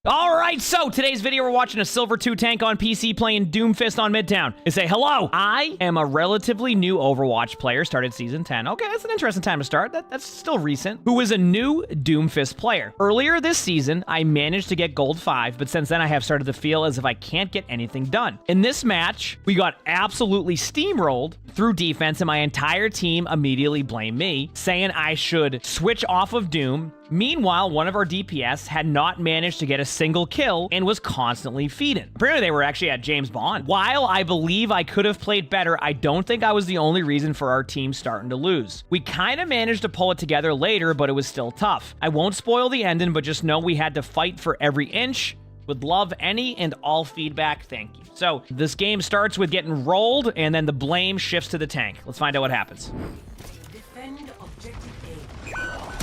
All right, so today's video, we're watching a Silver 2 tank on PC playing Doomfist on Midtown. They say, hello, I am a relatively new Overwatch player, started Season 10. Okay, that's an interesting time to start. That's still recent. Who is a new Doomfist player. Earlier this season, I managed to get Gold 5, but since then I have started to feel as if I can't get anything done. In this match, we got absolutely steamrolled through defense, and my entire team immediately blamed me, saying I should switch off of Doom. Meanwhile, one of our DPS had not managed to get a single kill and was constantly feeding. Apparently, they were actually at James Bond. While I believe I could have played better, I don't think I was the only reason for our team starting to lose. We kind of managed to pull it together later, but it was still tough. I won't spoil the ending, but just know we had to fight for every inch. Would love any and all feedback, thank you. So, this game starts with getting rolled, and then the blame shifts to the tank. Let's find out what happens. Defend objective A.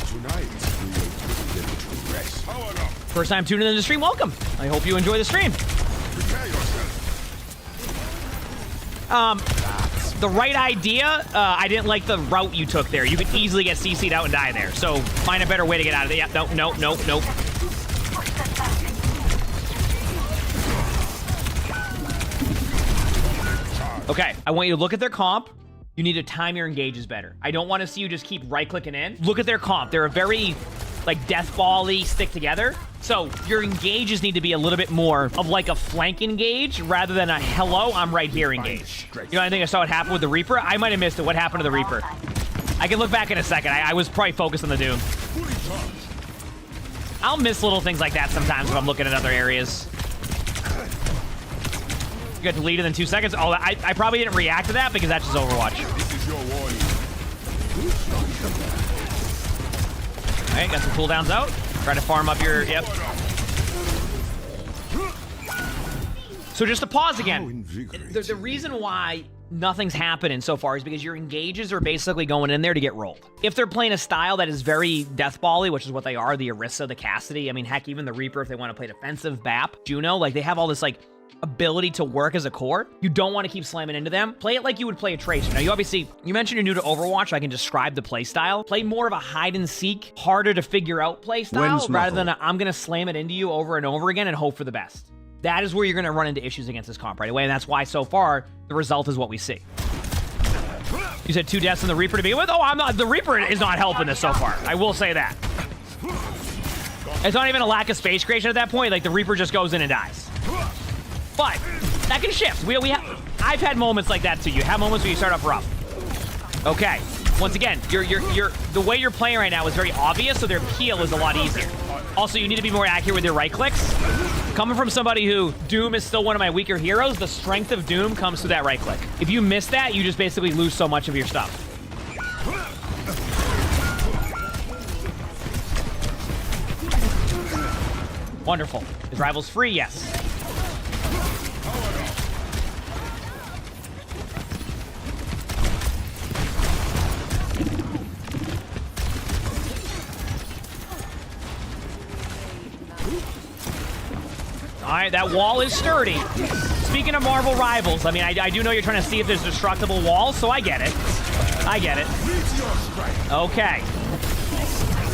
Tonight, we will put them to rest. Power up. First time tuning in the stream, welcome. I hope you enjoy the stream. Prepare yourself. The right idea, I didn't like the route you took there. You could easily get CC'd out and die there. So, find a better way to get out of it. Yeah, nope. Okay, I want you to look at their comp. You need to time your engages better. I don't want to see you just keep right-clicking in. Look at their comp. They're a very, like, death ball-y stick together. So your engages need to be a little bit more of like a flank engage rather than a hello, I'm right here engage. You know, I think I saw what happened with the Reaper. I might have missed it. What happened to the Reaper? I can look back in a second. I was probably focused on the Doom. I'll miss little things like that sometimes when I'm looking at other areas. You got deleted in 2 seconds. Oh, I probably didn't react to that because that's just Overwatch. This is your warning. All right, got some cooldowns out. Try to farm up your, yep. So just to pause again, the reason why nothing's happening so far is because your engages are basically going in there to get rolled. If they're playing a style that is very deathball-y, which is what they are, the Orisa, the Cassidy, I mean, heck, even the Reaper, if they want to play defensive, BAP, Juno, like, they have all this, like, ability to work as a core. You don't want to keep slamming into them. Play it like you would play a Tracer. Now, you mentioned you're new to Overwatch. I can describe the play style. Play more of a hide-and-seek, harder to figure out play style, rather than I'm going to slam it into you over and over again and hope for the best. That is where you're going to run into issues against this comp right away, and that's why, so far, the result is what we see. You said 2 deaths in the Reaper to begin with? Oh, I'm not. The Reaper is not helping this so far. I will say that. It's not even a lack of space creation at that point. Like, the Reaper just goes in and dies. But that can shift. I've had moments like that too. You have moments where you start off rough. Okay. Once again, the way you're playing right now is very obvious, so their peel is a lot easier. Also, you need to be more accurate with your right clicks. Coming from somebody who Doom is still one of my weaker heroes, the strength of Doom comes through that right click. If you miss that, you just basically lose so much of your stuff. Wonderful. Is Rivals free? Yes. All right, that wall is sturdy. Speaking of Marvel Rivals, I mean, I do know you're trying to see if there's destructible walls, so I get it. I get it. Okay.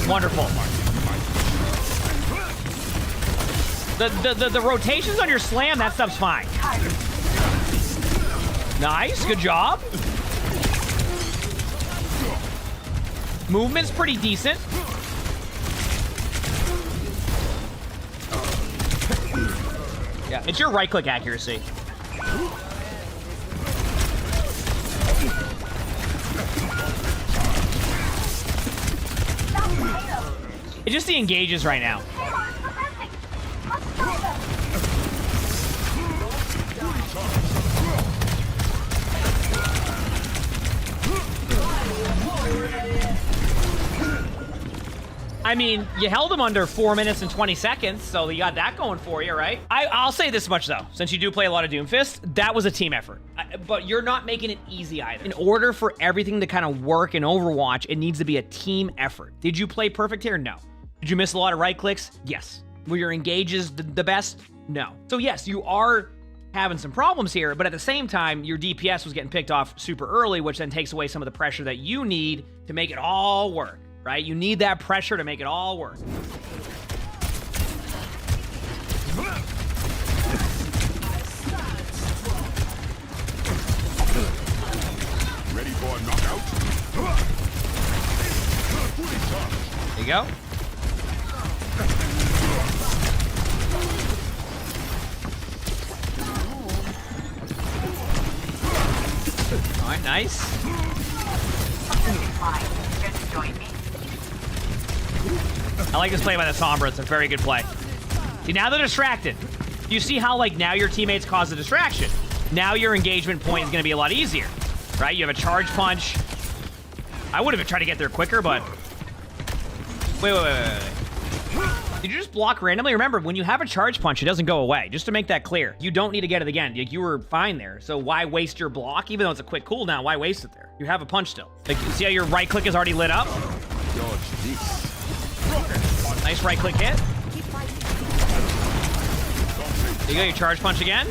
Wonderful. The rotations on your slam, that stuff's fine. Nice, good job. Movement's pretty decent. Yeah, it's your right-click accuracy. It's just the engages right now. I mean, you held him under 4 minutes and 20 seconds, so you got that going for you, right? I'll say this much, though. Since you do play a lot of Doomfist, that was a team effort. But you're not making it easy either. In order for everything to kind of work in Overwatch, it needs to be a team effort. Did you play perfect here? No. Did you miss a lot of right clicks? Yes. Were your engages the best? No. So yes, you are having some problems here, but at the same time, your DPS was getting picked off super early, which then takes away some of the pressure that you need to make it all work. Right? You need that pressure to make it all work. Nice. I like this play by the Sombra. It's a very good play. See, now they're distracted. You see how, like, now your teammates cause a distraction. Now your engagement point is going to be a lot easier, right? You have a charge punch. I would have tried to get there quicker, but... Wait. Did you just block randomly? Remember, when you have a charge punch, it doesn't go away. Just to make that clear. You don't need to get it again. Like, you were fine there. So why waste your block? Even though it's a quick cooldown, why waste it there? You have a punch still. Like, see how your right click is already lit up? Dodge this. Nice right click hit. There you go, your charge punch again.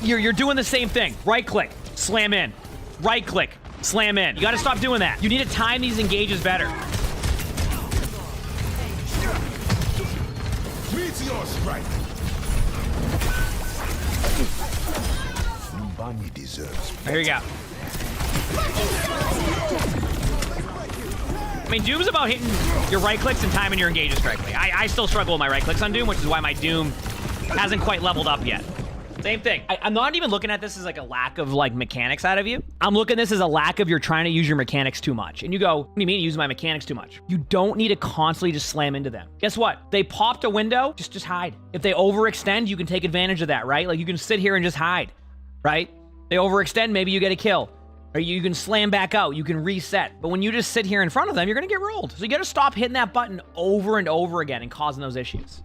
You're doing the same thing. Right click, slam in. Right click, slam in. You gotta stop doing that. You need to time these engages better. Meteor strike. Bunny deserves. Here you go. I mean, Doom's about hitting your right clicks and timing your engages correctly. I still struggle with my right clicks on Doom, which is why my Doom hasn't quite leveled up yet. Same thing. I'm not even looking at this as like a lack of like mechanics out of you. I'm looking at this as a lack of you're trying to use your mechanics too much. And you go, what do you mean use my mechanics too much? You don't need to constantly just slam into them. Guess what? They popped a window, just hide. If they overextend, you can take advantage of that, right? Like you can sit here and just hide, right? They overextend, maybe you get a kill. Or you can slam back out, you can reset. But when you just sit here in front of them, you're gonna get rolled. So you gotta stop hitting that button over and over again and causing those issues.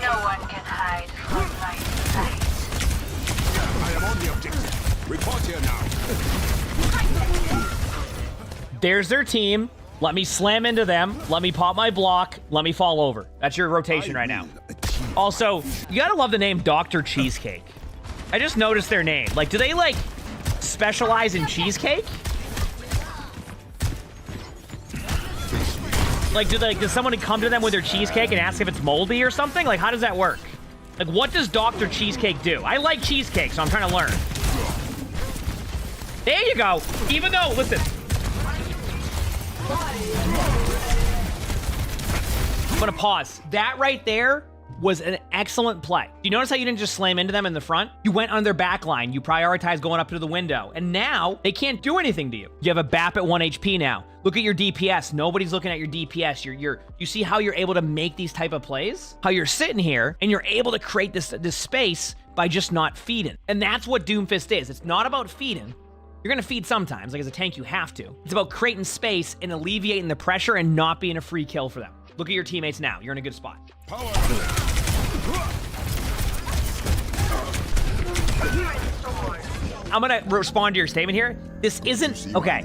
No one can hide from my sight. I am on the objective. Report here now. There's their team. Let me slam into them. Let me pop my block. Let me fall over. That's your rotation right now. Also, you gotta love the name Dr. Cheesecake. I just noticed their name. Like, do they, like, specialize in cheesecake? Like, does someone come to them with their cheesecake and ask if it's moldy or something? Like, how does that work? Like, what does Dr. Cheesecake do? I like cheesecake, so I'm trying to learn. There you go. Even though, listen. I'm gonna pause. That right there was an excellent play. Do you notice how you didn't just slam into them in the front? You went on their back line. You prioritized going up to the window. And now they can't do anything to you. You have a BAP at 1 HP now. Look at your DPS. Nobody's looking at your DPS. You see how you're able to make these type of plays? How you're sitting here and you're able to create this space by just not feeding. And that's what Doomfist is. It's not about feeding. You're gonna feed sometimes, like as a tank you have to. It's about creating space and alleviating the pressure and not being a free kill for them. Look at your teammates now. You're in a good spot. I'm gonna respond to your statement here. This isn't, okay,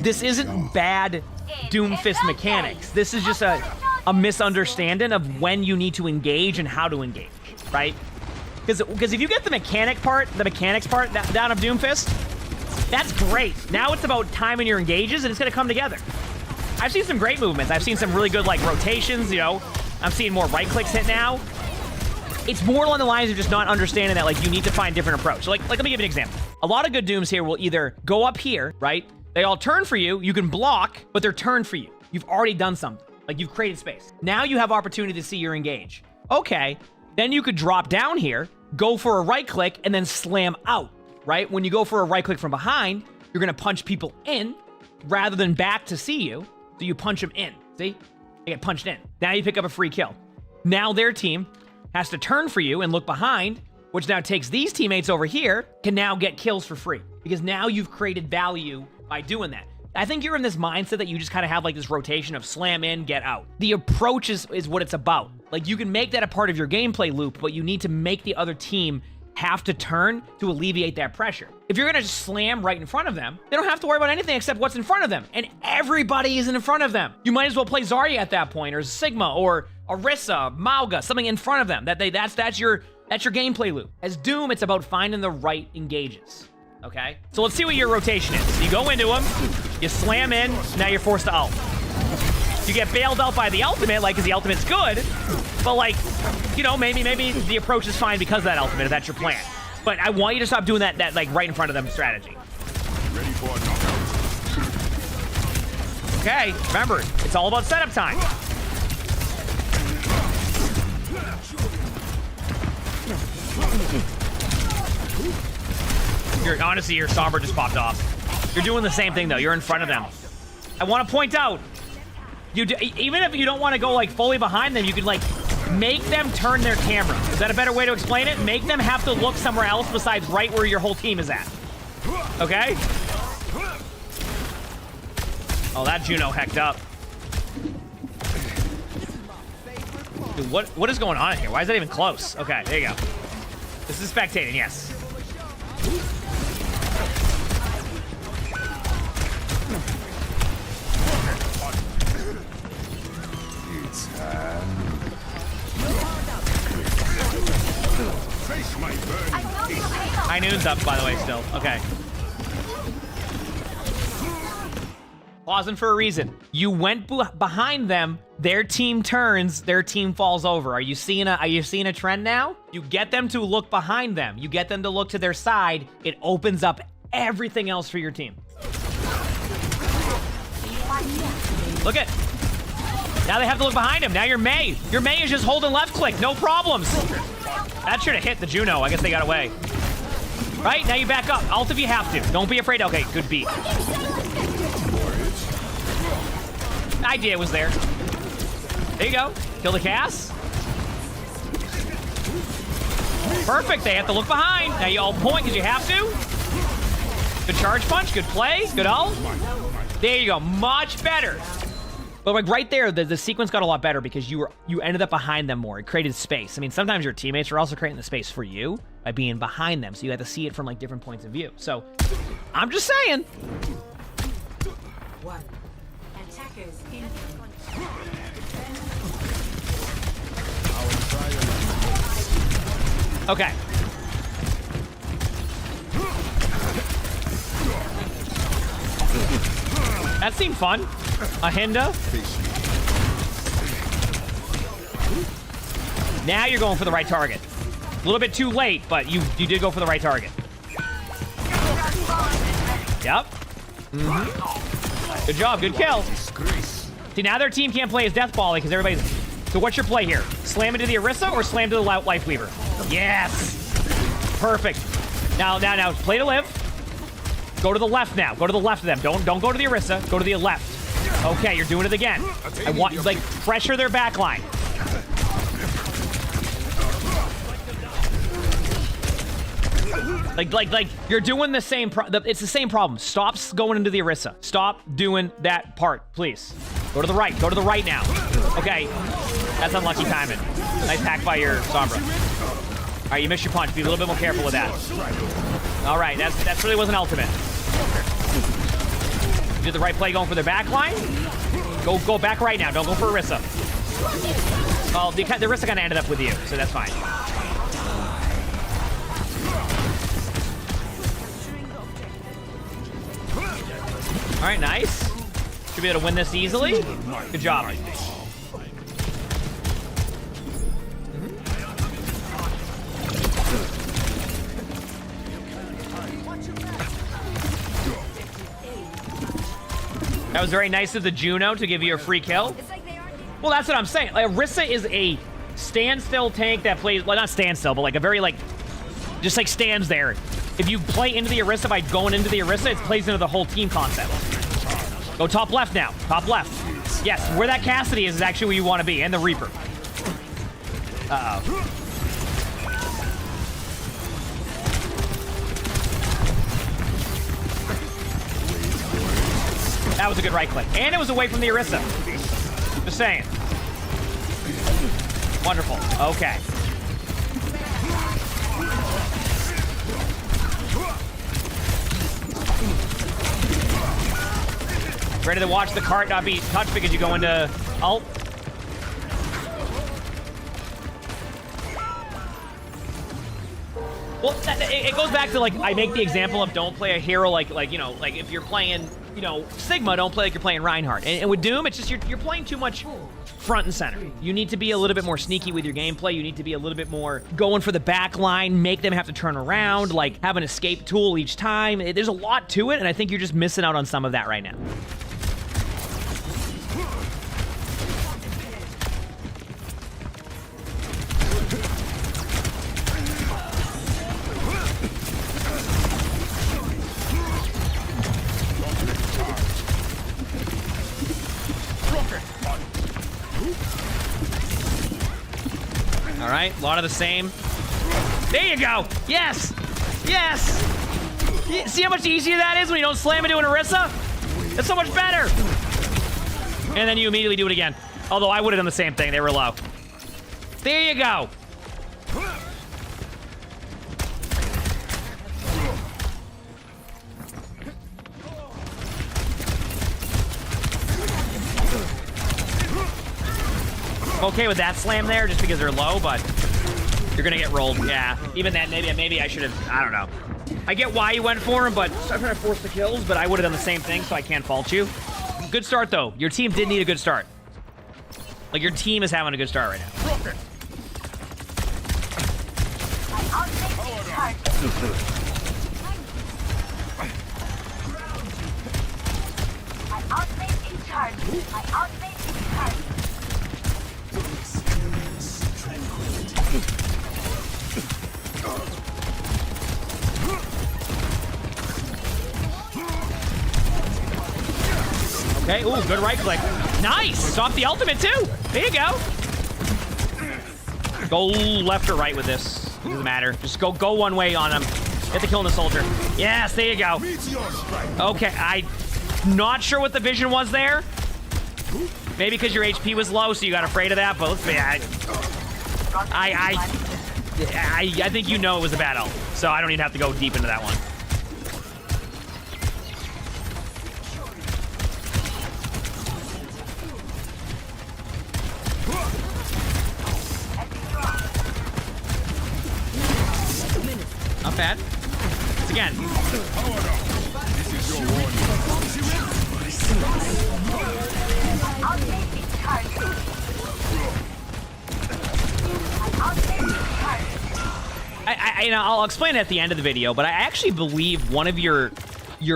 this isn't bad Doomfist mechanics. This is just a misunderstanding of when you need to engage and how to engage, right? Because if you get the mechanics part down of Doomfist, that's great. Now it's about timing your engages and it's gonna come together. I've seen some great movements. I've seen some really good like rotations, you know. I'm seeing more right clicks hit now. It's more along the lines of just not understanding that like you need to find different approach. So, like let me give you an example. A lot of good Dooms here will either go up here, right? They all turn for you, you can block, but they're turned for you. You've already done something. Like you've created space. Now you have opportunity to see your engage. Okay, then you could drop down here, go for a right click, and then slam out, right? When you go for a right click from behind, you're gonna punch people in rather than back to see you. So you punch them in, see? They get punched in. Now you pick up a free kill. Now their team has to turn for you and look behind, which now takes these teammates over here, can now get kills for free. Because now you've created value by doing that. I think you're in this mindset that you just kind of have like this rotation of slam in, get out. The approach is what it's about. Like you can make that a part of your gameplay loop, but you need to make the other team have to turn to alleviate that pressure. If you're gonna just slam right in front of them, they don't have to worry about anything except what's in front of them. And everybody is in front of them. You might as well play Zarya at that point, or Sigma, or Orisa, Mauga, something in front of them. That's your gameplay loop. As Doom, it's about finding the right engages. Okay? So let's see what your rotation is. You go into them, you slam in, now you're forced to ult. You get bailed out by the ultimate, like, because the ultimate's good, but like, you know, maybe the approach is fine because of that ultimate, if that's your plan. But I want you to stop doing that like right in front of them strategy. Ready for a knockout. Okay, remember, it's all about setup time. Honestly, your Sombra just popped off. You're doing the same thing, though. You're in front of them. I want to point out, even if you don't want to go, like, fully behind them, you could, like, make them turn their camera. Is that a better way to explain it? Make them have to look somewhere else besides right where your whole team is at. Okay? Oh, that Juno hecked up. Dude, what is going on here? Why is that even close? Okay, there you go. This is spectating, yes. High noon's up, by the way, still. Okay. Pausing for a reason. You went behind them, their team turns, their team falls over. Are you seeing a trend now? You get them to look behind them. You get them to look to their side. It opens up everything else for your team. Look at. Now they have to look behind him. Now your Mei. Your Mei is just holding left click. No problems. That should have hit the Juno. I guess they got away. Right? Now you back up. Ult if you have to. Don't be afraid. Okay, good beat. The idea was there. There you go. Kill the Cass. Perfect. They have to look behind. Now you all point because you have to. Good charge punch. Good play. Good ult. There you go. Much better. But like right there, the sequence got a lot better because you ended up behind them more. It created space. I mean, sometimes your teammates are also creating the space for you by being behind them, so you have to see it from like different points of view. So, I'm just saying. One. Attackers in. Okay. That seemed fun. A Hinda. Now you're going for the right target. A little bit too late, but you did go for the right target. Yep. Good job. Good kill. See, now their team can't play as Death Volley because everybody's... So what's your play here? Slam into the Orisa or slam to the Life Weaver? Yes. Perfect. Now, play to live. Go to the left now. Go to the left of them. Don't go to the Orisa. Go to the left. Okay, you're doing it again. I want, like, pressure their backline. Like, you're doing the same, it's the same problem. Stop going into the Orisa. Stop doing that part, please. Go to the right. Go to the right now. Okay, that's unlucky timing. Nice hack by your Sombra. All right, you missed your punch. Be a little bit more careful with that. All right, that really wasn't ultimate. You did the right play going for their back line. Go back right now. Don't go for Orisa. Well, the Orisa kind of ended up with you, so that's fine. All right, nice. Should be able to win this easily. Good job. That was very nice of the Juno to give you a free kill. Well, that's what I'm saying. Like, Orisa is a standstill tank that plays, well, not standstill, but like a very, like, just like stands there. If you play into the Orisa by going into the Orisa, it plays into the whole team concept. Go top left now. Top left. Yes, where that Cassidy is actually where you want to be, and the Reaper. Uh-oh. That was a good right click. And it was away from the Orisa. Just saying. Wonderful. Okay. Ready to watch the cart not be touched because you go into ult. Well, it goes back to, like, I make the example of don't play a hero like you know, like if you're playing, you know, Sigma, don't play like you're playing Reinhardt. And with Doom, it's just you're playing too much front and center. You need to be a little bit more sneaky with your gameplay. You need to be a little bit more going for the back line, make them have to turn around, like have an escape tool each time. There's a lot to it, and I think you're just missing out on some of that right now. All right, a lot of the same. There you go. Yes. Yes. See how much easier that is when you don't slam into an Orisa? That's so much better. And then you immediately do it again. Although I would have done the same thing. They were low. There you go. Okay with that slam there just because they're low, but you're gonna get rolled. Yeah, even then, maybe I should have, I don't know. I get why you went for him, but I'm trying to force the kills, but I would have done the same thing, so I can't fault you. Good start, though. Your team did need a good start. Like, your team is having a good start right now. Okay, ooh, good right click. Nice! Stop the ultimate, too! There you go! Go left or right with this. Doesn't matter. Just go one way on him. Get the kill on the soldier. Yes, there you go. Okay, I'm not sure what the vision was there. Maybe because your HP was low, so you got afraid of that, but let's see. I think you know it was a bad ult, so I don't even have to go deep into that one. Not bad. Once again. I'll explain it at the end of the video, but I actually believe one of your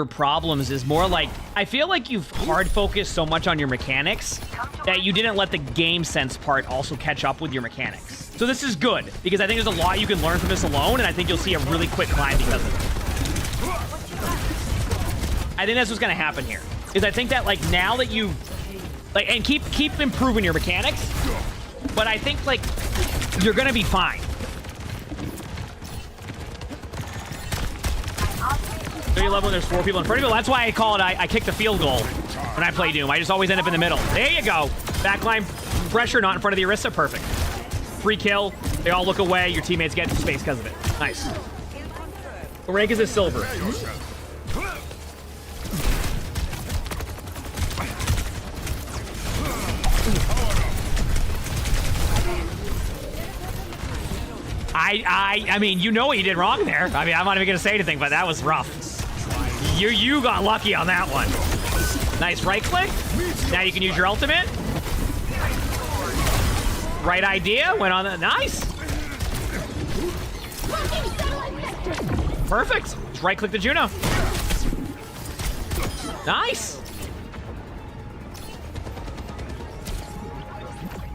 problems is more like, I feel like you've hard focused so much on your mechanics that you didn't let the game sense part also catch up with your mechanics. So this is good, because I think there's a lot you can learn from this alone, and I think you'll see a really quick climb because of it. I think that's what's gonna happen here. Is I think that, like, now that you, like, and keep improving your mechanics, but I think, like, you're gonna be fine. So you love when there's 4 people in front of you. That's why I call it, I kick the field goal when I play Doom. I just always end up in the middle. There you go. Backline pressure, not in front of the Orisa. Perfect. Free kill. They all look away. Your teammates get space because of it. Nice. What rank is this? Silver. I mean, you know what you did wrong there. I mean, I'm not even gonna say anything, but that was rough. You got lucky on that one. Nice right click. Now you can use your ultimate. Right idea. Went on the nice. Perfect. Just right click the Juno. Nice.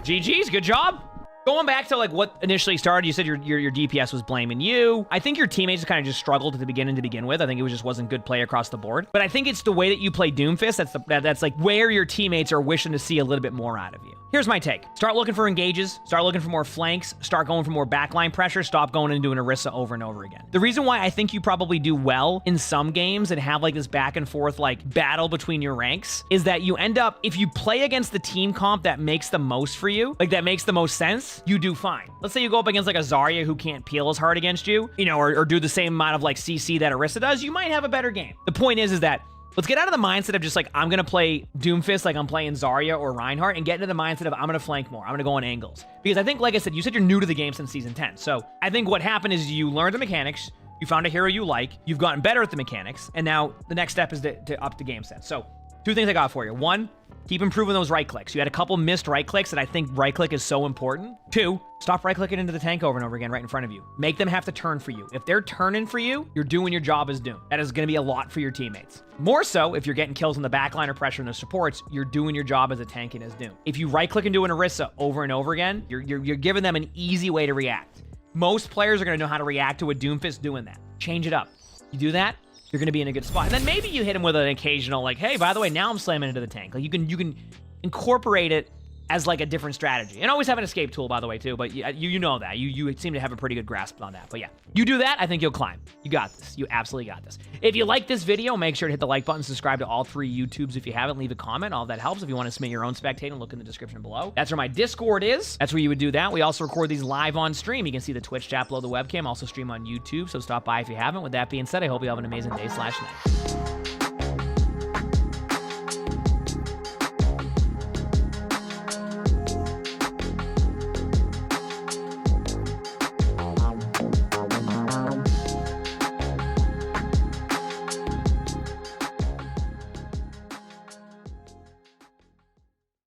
GG's. Good job. Going back to, like, what initially started, you said your DPS was blaming you. I think your teammates kind of just struggled at the beginning to begin with. I think it just wasn't good play across the board. But I think it's the way that you play Doomfist that's like where your teammates are wishing to see a little bit more out of you. Here's my take. Start looking for engages. Start looking for more flanks. Start going for more backline pressure. Stop going and doing Orisa over and over again. The reason why I think you probably do well in some games and have, like, this back and forth, like, battle between your ranks is that you end up, if you play against the team comp that makes the most for you, like, that makes the most sense, you do fine. Let's say you go up against, like, a Zarya who can't peel as hard against you, you know, or do the same amount of, like, CC that Orisa does, you might have a better game. The point is that let's get out of the mindset of just, like, I'm gonna play Doomfist like I'm playing Zarya or Reinhardt, and get into the mindset of I'm gonna flank more. I'm gonna go on angles. Because I think, like I said, you said you're new to the game since Season 10. So I think what happened is you learned the mechanics, you found a hero you like, you've gotten better at the mechanics, and now the next step is to up the game sense. So 2 things I got for you. 1, keep improving those right clicks. You had a couple missed right clicks, and I think right click is so important. 2, stop right clicking into the tank over and over again right in front of you. Make them have to turn for you. If they're turning for you, you're doing your job as Doom. That is going to be a lot for your teammates. More so, if you're getting kills in the backline or pressure in the supports, you're doing your job as a tank and as Doom. If you right click into an Orisa over and over again, you're giving them an easy way to react. Most players are going to know how to react to a Doomfist doing that. Change it up. You do that, you're going to be in a good spot. And then maybe you hit him with an occasional, like, hey, by the way, now I'm slamming into the tank. Like, you can incorporate it as like a different strategy. And always have an escape tool, by the way, too. But you know that. You seem to have a pretty good grasp on that. But yeah, you do that, I think you'll climb. You got this. You absolutely got this. If you like this video, make sure to hit the like button, subscribe to all 3 YouTubes if you haven't, leave a comment. All that helps. If you want to submit your own spectating, look in the description below. That's where my Discord is. That's where you would do that. We also record these live on stream. You can see the Twitch chat below the webcam. Also stream on YouTube, so stop by if you haven't. With that being said, I hope you have an amazing day/night.